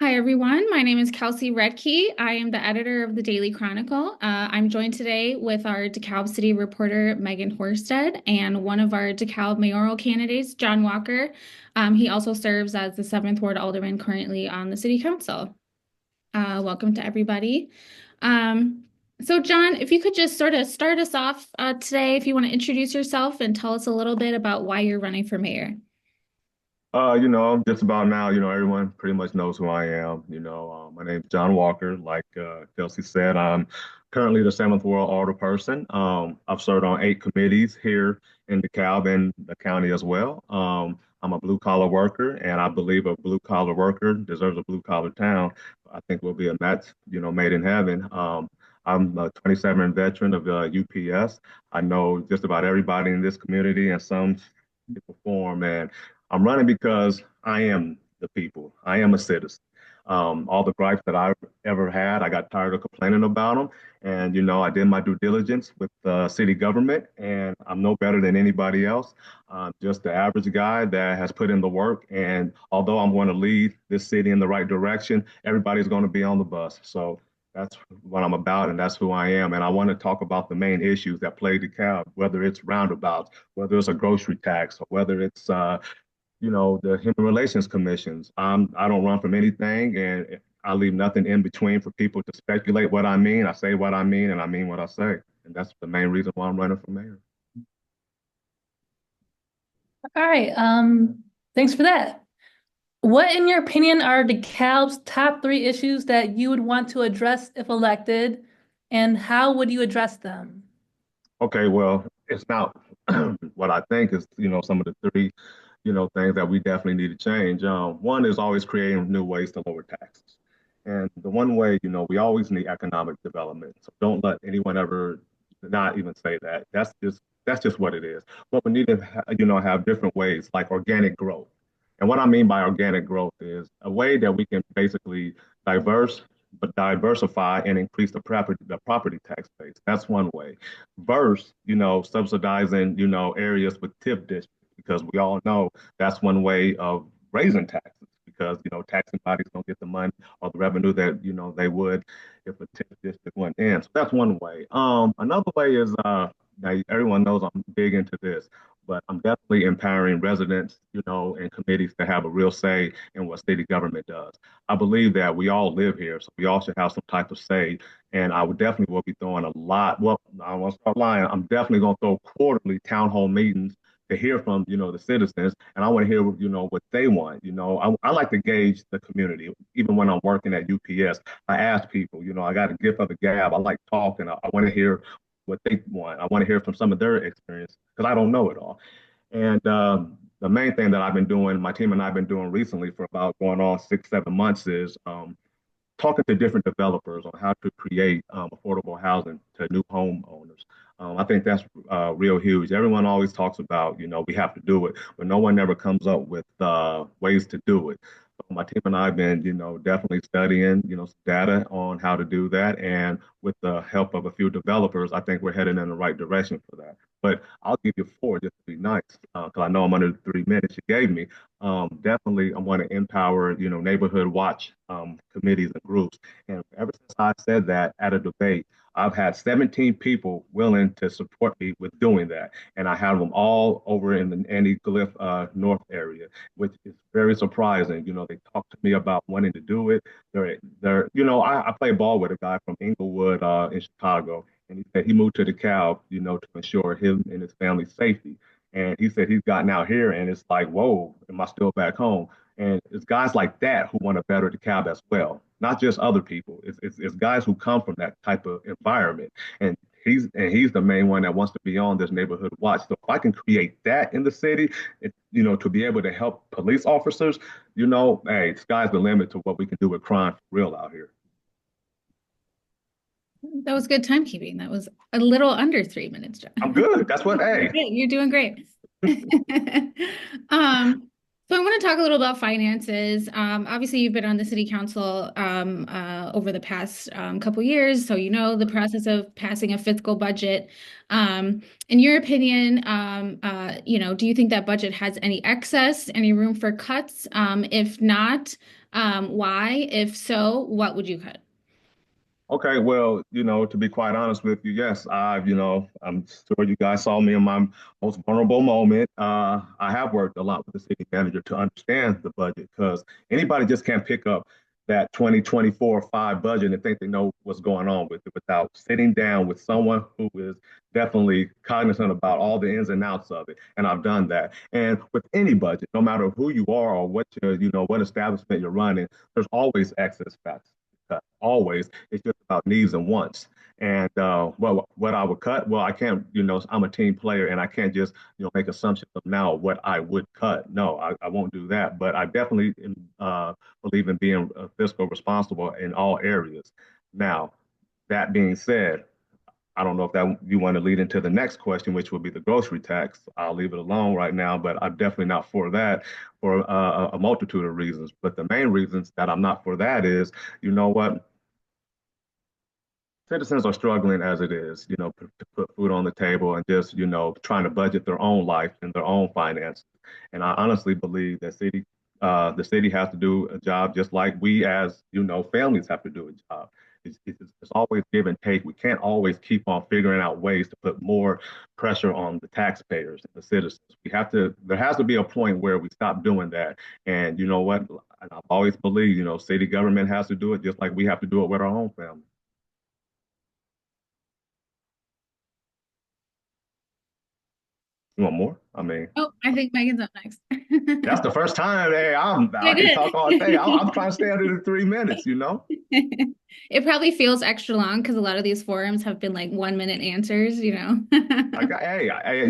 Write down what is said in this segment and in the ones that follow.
Hi, everyone. My name is Kelsey Redkey. I am the editor of the Daily Chronicle. I'm joined today with our DeKalb City reporter, Megan Horsted, and one of our DeKalb mayoral candidates, John Walker. He also serves as the 7th Ward Alderman currently on the City Council. Welcome to everybody. So, John, if you could just sort of start us off today, if you want to introduce yourself and tell us a little bit about why you're running for mayor. Just about now, everyone pretty much knows who I am. My name's John Walker. Like Kelsey said, I'm currently the seventh world order person. I've served on 8 committees here in DeKalb and the county as well. I'm a blue collar worker, and I believe a blue collar worker deserves a blue collar town. I think we'll be a match, made in heaven. I'm a 27 veteran of the UPS. I know just about everybody in this community and some people form, and I'm running because I am the people. I am a citizen. All the gripes that I've ever had, I got tired of complaining about them. And, I did my due diligence with city government, and I'm no better than anybody else. I'm just the average guy that has put in the work. And although I'm going to lead this city in the right direction, everybody's going to be on the bus. So that's what I'm about, and that's who I am. And I want to talk about the main issues that plague DeKalb, whether it's roundabouts, whether it's a grocery tax, or whether it's the human relations commissions. I don't run from anything, and I leave nothing in between for people to speculate what I mean. I say what I mean, and I mean what I say, and that's the main reason why I'm running for mayor. All right. Thanks for that. What, in your opinion, are DeKalb's top three issues that you would want to address if elected, and how would you address them? Okay, well, it's not what I think is, some of the three, things that we definitely need to change. One is always creating new ways to lower taxes. And the one way, we always need economic development. So don't let anyone ever not even say that. That's just what it is. But we need to, have different ways like organic growth. And what I mean by organic growth is a way that we can basically diverse, but diversify and increase the property tax base. That's one way. Verse, subsidizing, areas with TIF districts, because we all know that's one way of raising taxes because, taxing bodies don't get the money or the revenue that, they would if a TIF district went in. So that's one way. Another way is, now everyone knows I'm big into this, but I'm definitely empowering residents, and committees to have a real say in what city government does. I believe that we all live here, so we all should have some type of say. And I would definitely will be throwing a lot. Well, I won't start lying. I'm definitely going to throw quarterly town hall meetings to hear from, the citizens, and I want to hear, what they want. I like to gauge the community. Even when I'm working at UPS, I ask people. I got a gift of the gab. I like talking. I want to hear what they want. I want to hear from some of their experience because I don't know it all. And the main thing that I've been doing, my team and I've been doing recently for about going on 6, 7 months is talking to different developers on how to create affordable housing to new homeowners. I think that's real huge. Everyone always talks about, we have to do it, but no one ever comes up with ways to do it. So my team and I have been, definitely studying, some data on how to do that. And with the help of a few developers, I think we're heading in the right direction for that. But I'll give you four just to be nice, because I know I'm under the 3 minutes you gave me. Definitely, I want to empower, neighborhood watch committees and groups. And ever since I said that at a debate, I've had 17 people willing to support me with doing that. And I have them all over in the Andy Glyph North area, which is very surprising. They talk to me about wanting to do it. I play ball with a guy from Inglewood in Chicago, and he said he moved to DeKalb, to ensure him and his family's safety. And he said he's gotten out here and it's like, whoa, am I still back home? And it's guys like that who want to better DeKalb as well, not just other people. It's guys who come from that type of environment. And he's the main one that wants to be on this neighborhood watch. So if I can create that in the city, to be able to help police officers, hey, sky's the limit to what we can do with crime for real out here. That was good timekeeping. That was a little under 3 minutes, John. I'm good. That's what, hey. You're doing great. Um, So I want to talk a little about finances. Obviously, you've been on the city council over the past couple years, so you know the process of passing a fiscal budget. In your opinion, do you think that budget has any excess, any room for cuts? If not, why? If so, what would you cut? Okay, well, to be quite honest with you, yes, I'm sure you guys saw me in my most vulnerable moment. I have worked a lot with the city manager to understand the budget because anybody just can't pick up that 2024-5 budget and think they know what's going on with it without sitting down with someone who is definitely cognizant about all the ins and outs of it. And I've done that. And with any budget, no matter who you are or what establishment you're running, there's always excess factors always. It's just about needs and wants. And what I would cut, well, I can't, I'm a team player and I can't just, make assumptions of now what I would cut. No, I won't do that. But I definitely believe in being fiscal responsible in all areas. Now, that being said, I don't know if that you want to lead into the next question, which would be the grocery tax. I'll leave it alone right now, but I'm definitely not for that for a multitude of reasons. But the main reasons that I'm not for that is, you know what? Citizens are struggling as it is, to put food on the table and just, trying to budget their own life and their own finances. And I honestly believe that the city has to do a job just like we as, families have to do a job. It's always give and take. We can't always keep on figuring out ways to put more pressure on the taxpayers and the citizens. There has to be a point where we stop doing that. And you know what? I've always believed, city government has to do it just like we have to do it with our own family. You want more? I mean, Oh, I think Megan's up next. that's the first time. Hey, I I can did. talk all day. I'm trying to stay under the 3 minutes. It probably feels extra long because a lot of these forums have been like 1 minute answers. Hey,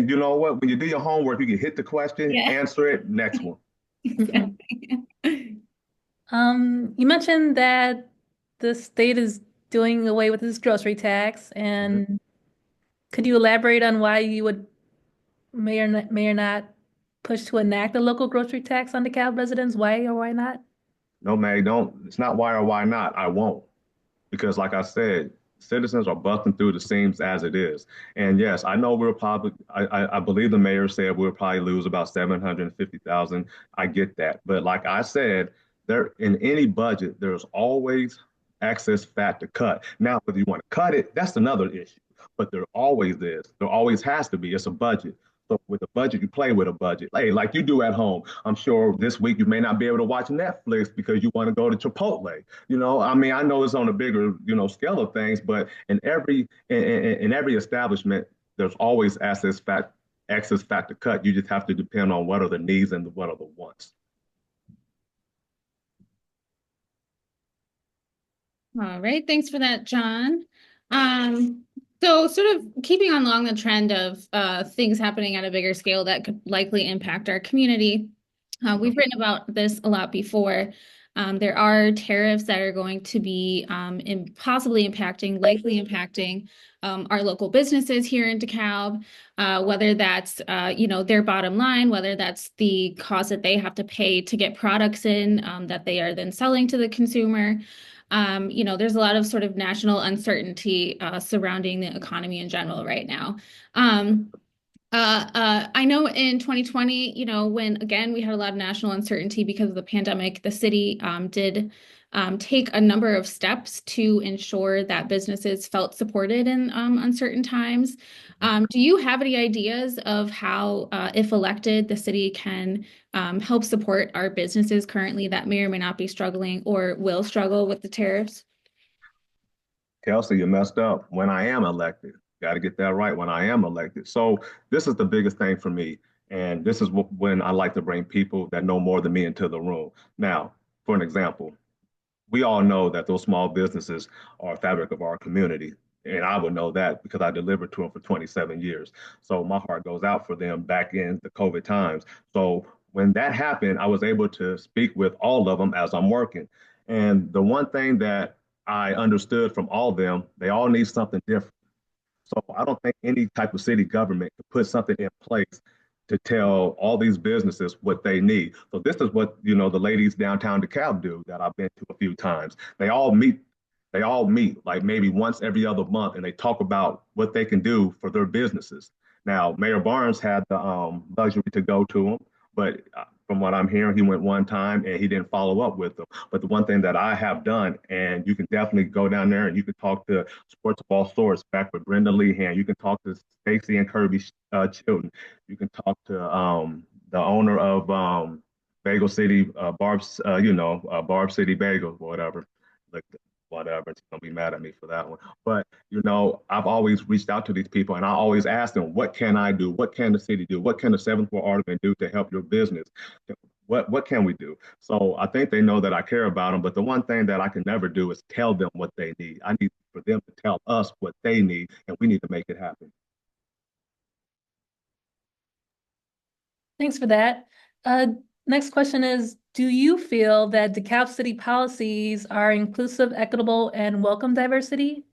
you know what? When you do your homework, you can hit the question, Yeah, answer it, next one. exactly. You mentioned that the state is doing away with this grocery tax, Mhm. and could you elaborate on why you would may or not push to enact a local grocery tax on DeKalb residents? Why or why not? No, May, don't. It's not why or why not. I won't. Because like I said, citizens are busting through the seams as it is. And yes, I know we're probably, I believe the mayor said we'll probably lose about 750,000. I get that. But like I said, there in any budget, there's always excess fat to cut. Now, whether you want to cut it, that's another issue. But there always is. There always has to be. It's a budget. So with a budget, you play with a budget. Hey, like you do at home. I'm sure this week you may not be able to watch Netflix because you want to go to Chipotle. I mean, I know it's on a bigger, scale of things, but in every establishment, there's always excess fat to cut. You just have to depend on what are the needs and what are the wants. All right, thanks for that, John. So sort of keeping on along the trend of things happening at a bigger scale that could likely impact our community. We've written about this a lot before. There are tariffs that are going to be possibly impacting, likely impacting our local businesses here in DeKalb, whether that's their bottom line, whether that's the cost that they have to pay to get products in that they are then selling to the consumer. There's a lot of sort of national uncertainty surrounding the economy in general right now. I know in 2020, when again we had a lot of national uncertainty because of the pandemic, the city did take a number of steps to ensure that businesses felt supported in uncertain times. Do you have any ideas of how, if elected, the city can help support our businesses currently that may or may not be struggling or will struggle with the tariffs? Kelsey, you messed up. When I am elected, got to get that right. When I am elected, so this is the biggest thing for me, and this is when I like to bring people that know more than me into the room. Now, for an example, we all know that those small businesses are a fabric of our community. And I would know that because I delivered to them for 27 years. So my heart goes out for them back in the COVID times. So when that happened, I was able to speak with all of them as I'm working. And the one thing that I understood from all of them, they all need something different. So I don't think any type of city government could put something in place to tell all these businesses what they need. So this is what, you know, the ladies downtown DeKalb do that I've been to a few times. They all meet like maybe once every other month and they talk about what they can do for their businesses. Now, Mayor Barnes had the luxury to go to them, but from what I'm hearing, he went one time and he didn't follow up with them. But the one thing that I have done, and you can definitely go down there and you can talk to Sports of All Sorts back with Brenda Lehan. You can talk to Stacy and Kirby Chilton. You can talk to the owner of Bagel City, Barb City Bagels, whatever. Like, whatever. She's gonna be mad at me for that one. But you know, I've always reached out to these people and I always ask them, what can I do? What can the city do? What can the seventh ward alderman do to help your business? What can we do? So I think they know that I care about them. But the one thing that I can never do is tell them what they need. I need for them to tell us what they need, and we need to make it happen. Thanks for that. Next question is, do you feel that DeKalb City policies are inclusive, equitable, and welcome diversity?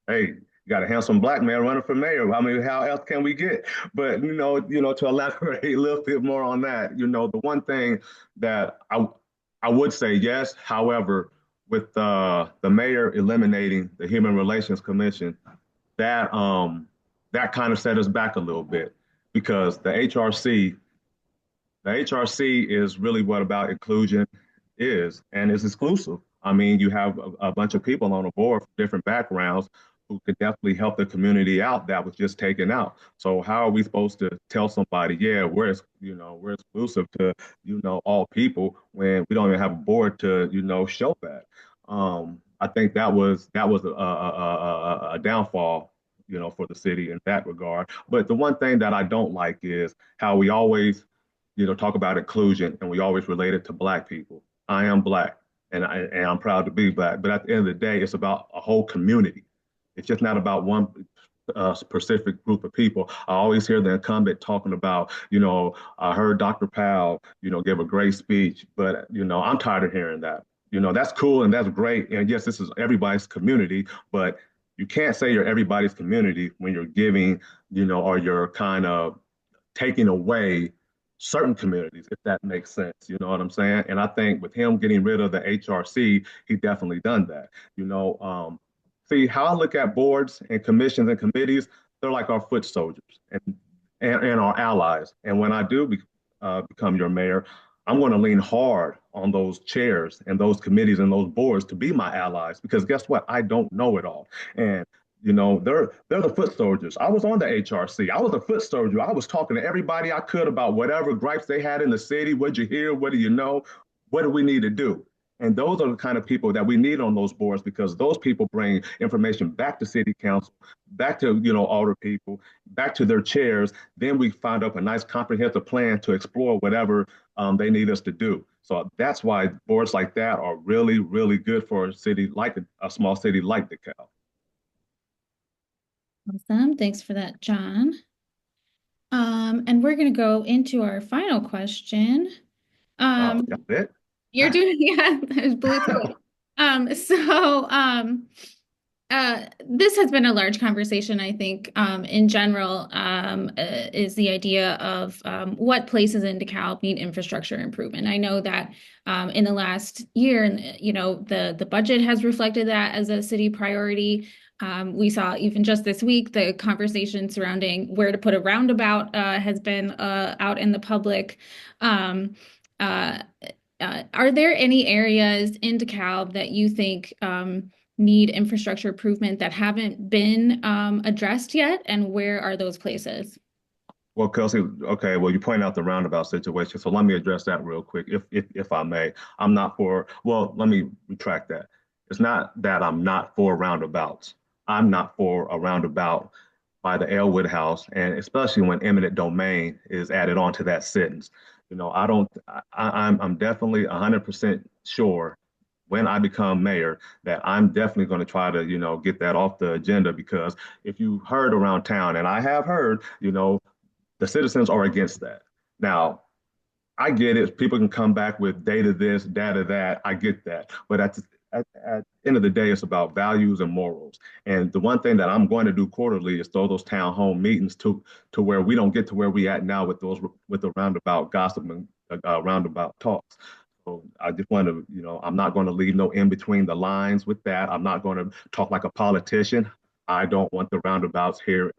Hey, you got a handsome black man running for mayor. I mean, how else can we get? But to elaborate a little bit more on that, the one thing that I would say yes. However, with the mayor eliminating the Human Relations Commission, that that kind of set us back a little bit because the HRC is really what about inclusion is, and it's exclusive. I mean, you have a bunch of people on a board from different backgrounds who could definitely help the community out that was just taken out. So how are we supposed to tell somebody, yeah, we're exclusive to all people when we don't even have a board to show that? I think that was a downfall, for the city in that regard. But the one thing that I don't like is how we always talk about inclusion and we always relate it to black people. I am black and I'm proud to be black, but at the end of the day, it's about a whole community. It's just not about one specific group of people. I always hear the incumbent talking about, I heard Dr. Powell, give a great speech, but, I'm tired of hearing that. That's cool and that's great. And yes, this is everybody's community, but you can't say you're everybody's community when you're giving, or you're kind of taking away certain communities, if that makes sense. You know what I'm saying? And I think with him getting rid of the HRC, he definitely done that. See how I look at boards and commissions and committees, they're like our foot soldiers and our allies. And when I do become your mayor, I'm going to lean hard on those chairs and those committees and those boards to be my allies because guess what? I don't know it all. And they're the foot soldiers. I was on the HRC. I was a foot soldier. I was talking to everybody I could about whatever gripes they had in the city. What'd you hear? What do you know? What do we need to do? And those are the kind of people that we need on those boards because those people bring information back to city council, back to, older people, back to their chairs. Then we find up a nice comprehensive plan to explore whatever they need us to do. So that's why boards like that are really, really good for a city like a small city like DeKalb. Awesome. Thanks for that, John. And we're going to go into our final question. Wow, that's it? You're doing, yeah, there's blew through it. This has been a large conversation, I think, in general, is the idea of what places in DeKalb need infrastructure improvement. I know that in the last year, the budget has reflected that as a city priority. We saw even just this week, the conversation surrounding where to put a roundabout has been out in the public. Are there any areas in DeKalb that you think need infrastructure improvement that haven't been addressed yet? And where are those places? Well, Kelsey, okay, well, you point out the roundabout situation, so let me address that real quick, if I may. I'm not for, well, let me retract that. It's not that I'm not for roundabouts. I'm not for a roundabout by the Elwood House, and especially when eminent domain is added onto that sentence. I don't, I'm definitely 100% sure when I become mayor that I'm definitely going to try to, get that off the agenda because if you heard around town, and I have heard, the citizens are against that. Now, I get it. People can come back with data this, data that. I get that. But at the end of the day, it's about values and morals. And the one thing that I'm going to do quarterly is throw those town hall meetings to where we don't get to where we at now with those with the roundabout gossip and roundabout talks. So I just want to, I'm not going to leave no in between the lines with that. I'm not going to talk like a politician. I don't want the roundabouts here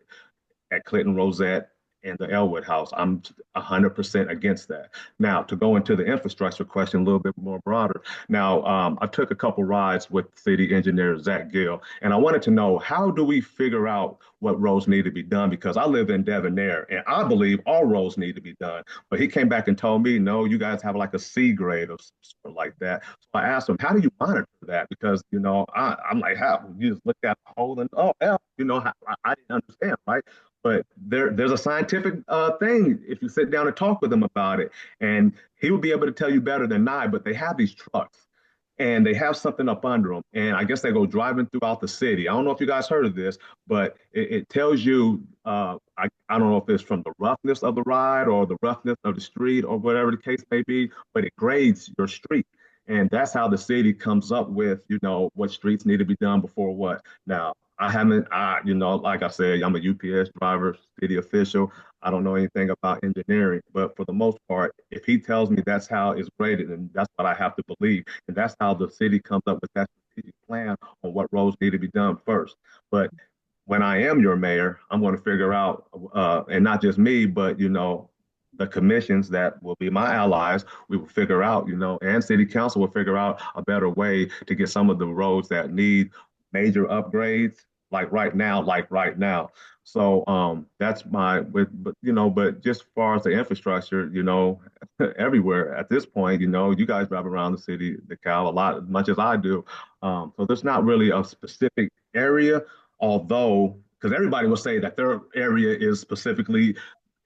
at Clinton Rosette and the Elwood House. I'm 100% against that. Now, to go into the infrastructure question a little bit more broader. Now, I took a couple rides with city engineer Zach Gill, and I wanted to know how do we figure out what roads need to be done? Because I live in Devonair, and I believe all roads need to be done. But he came back and told me, no, you guys have like a C grade or something like that. So I asked him, how do you monitor that? Because, I'm like, how? You just look at the hole and, oh, L, I didn't understand, right? But there's a scientific thing if you sit down and talk with him about it, and he would be able to tell you better than I. But they have these trucks, and they have something up under them, and I guess they go driving throughout the city. I don't know if you guys heard of this, but it tells you. I don't know if it's from the roughness of the ride or the roughness of the street or whatever the case may be, but it grades your street. And that's how the city comes up with, what streets need to be done before what. Now, like I said, I'm a UPS driver, city official. I don't know anything about engineering, but for the most part, if he tells me that's how it's graded, and that's what I have to believe, and that's how the city comes up with that strategic plan on what roads need to be done first. But when I am your mayor, I'm going to figure out, and not just me, but the commissions that will be my allies, we will figure out, and city council will figure out a better way to get some of the roads that need major upgrades, like right now. So that's but just as far as the infrastructure, everywhere at this point, you guys drive around the city, DeKalb, a lot as much as I do. So there's not really a specific area, although because everybody will say that their area is specifically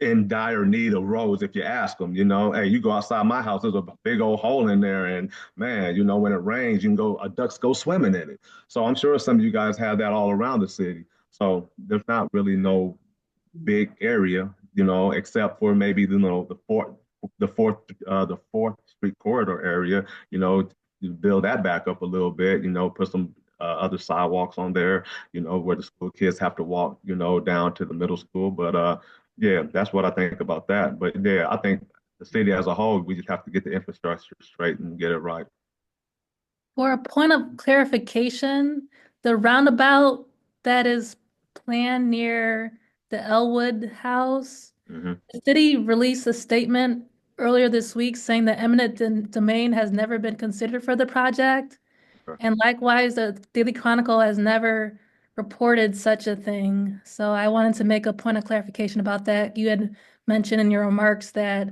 in dire need of roads if you ask them, hey, you go outside my house, there's a big old hole in there, and man, when it rains, ducks go swimming in it. So I'm sure some of you guys have that all around the city. So there's not really no big area, except for maybe the Fourth Street corridor area, to build that back up a little bit, put some other sidewalks on there, where the school kids have to walk, down to the middle school. But yeah, that's what I think about that. But yeah, I think the city as a whole, we just have to get the infrastructure straight and get it right. For a point of clarification, the roundabout that is planned near the Elwood House, Hmm. the city released a statement earlier this week saying that eminent domain has never been considered for the project. Okay. And likewise, the Daily Chronicle has never reported such a thing. So I wanted to make a point of clarification about that. You had mentioned in your remarks that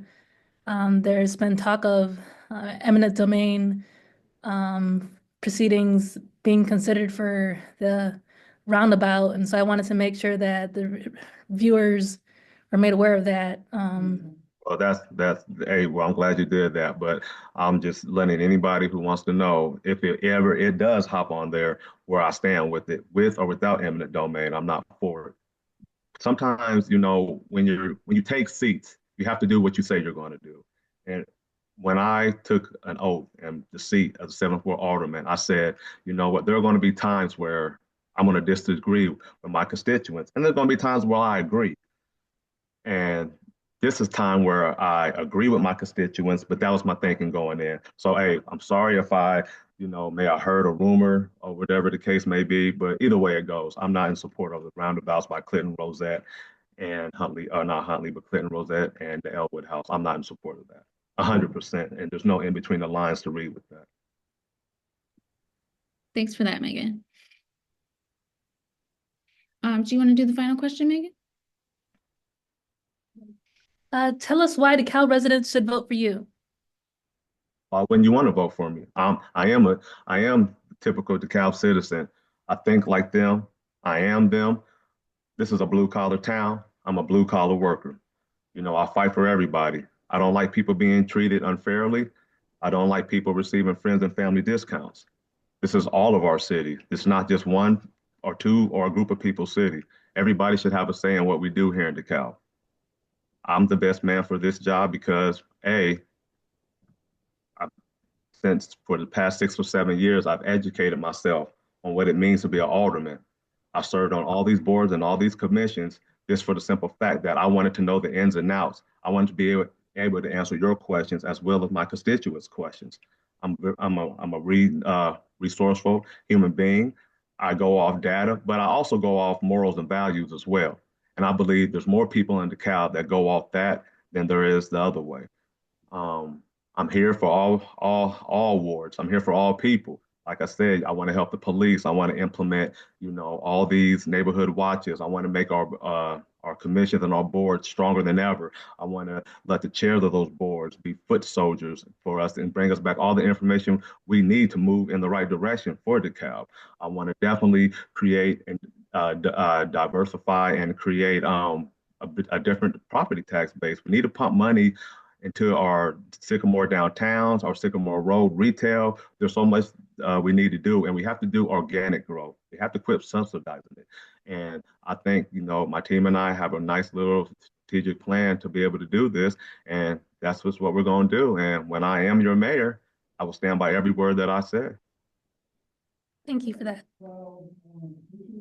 there's been talk of eminent domain proceedings being considered for the roundabout. And so I wanted to make sure that the viewers are made aware of that. Well, hey, well, I'm glad you did that, but I'm just letting anybody who wants to know if it does hop on there where I stand with it, with or without eminent domain. I'm not for it. Sometimes, when you take seats, you have to do what you say you're going to do. And when I took an oath and the seat as a 7th Ward alderman, I said, you know what, there are going to be times where I'm going to disagree with my constituents, and there's going to be times where I agree. And this is time where I agree with my constituents, but that was my thinking going in. So, hey, I'm sorry if may I heard a rumor or whatever the case may be, but either way it goes, I'm not in support of the roundabouts by Clinton Rosette and Huntley, or not Huntley, but Clinton Rosette and the Elwood House. I'm not in support of that, 100%. And there's no in between the lines to read with that. Thanks for that, Megan. Do you want to do the final question, Megan? Tell us why DeKalb residents should vote for you. When you want to vote for me, I am a typical DeKalb citizen. I think like them. I am them. This is a blue collar town. I'm a blue collar worker. I fight for everybody. I don't like people being treated unfairly. I don't like people receiving friends and family discounts. This is all of our city. It's not just one or two or a group of people's city. Everybody should have a say in what we do here in DeKalb. I'm the best man for this job because A, since for the past 6 or 7 years, I've educated myself on what it means to be an alderman. I served on all these boards and all these commissions just for the simple fact that I wanted to know the ins and outs. I wanted to be able to answer your questions as well as my constituents' questions. I'm a resourceful human being. I go off data, but I also go off morals and values as well. And I believe there's more people in DeKalb that go off that than there is the other way. Um, I'm here for all wards. I'm here for all people. Like I said, I want to help the police. I want to implement, all these neighborhood watches. I want to make our commissions and our boards stronger than ever. I want to let the chairs of those boards be foot soldiers for us and bring us back all the information we need to move in the right direction for DeKalb. I want to definitely create and diversify and create a different property tax base. We need to pump money into our Sycamore downtowns, our Sycamore Road retail. There's so much we need to do, and we have to do organic growth. We have to quit subsidizing it. And I think, my team and I have a nice little strategic plan to be able to do this, and that's what we're going to do. And when I am your mayor, I will stand by every word that I said. Thank you for that.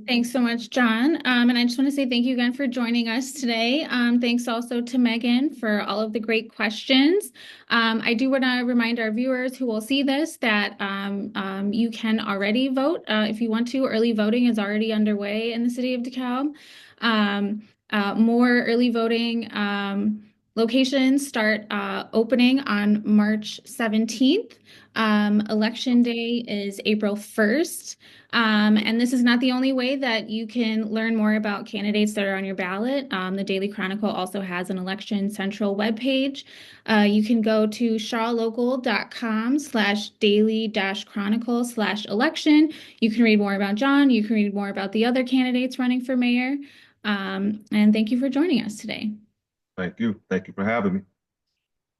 Thanks so much, John. And I just want to say thank you again for joining us today. Thanks also to Megan for all of the great questions. I do want to remind our viewers who will see this that you can already vote if you want to. Early voting is already underway in the city of DeKalb. More early voting locations start opening on March 17th. Election day is April 1st. And this is not the only way that you can learn more about candidates that are on your ballot. The Daily Chronicle also has an Election Central webpage. You can go to shawlocal.com/daily-chronicle/election. You can read more about John. You can read more about the other candidates running for mayor. And thank you for joining us today. Thank you. Thank you for having me.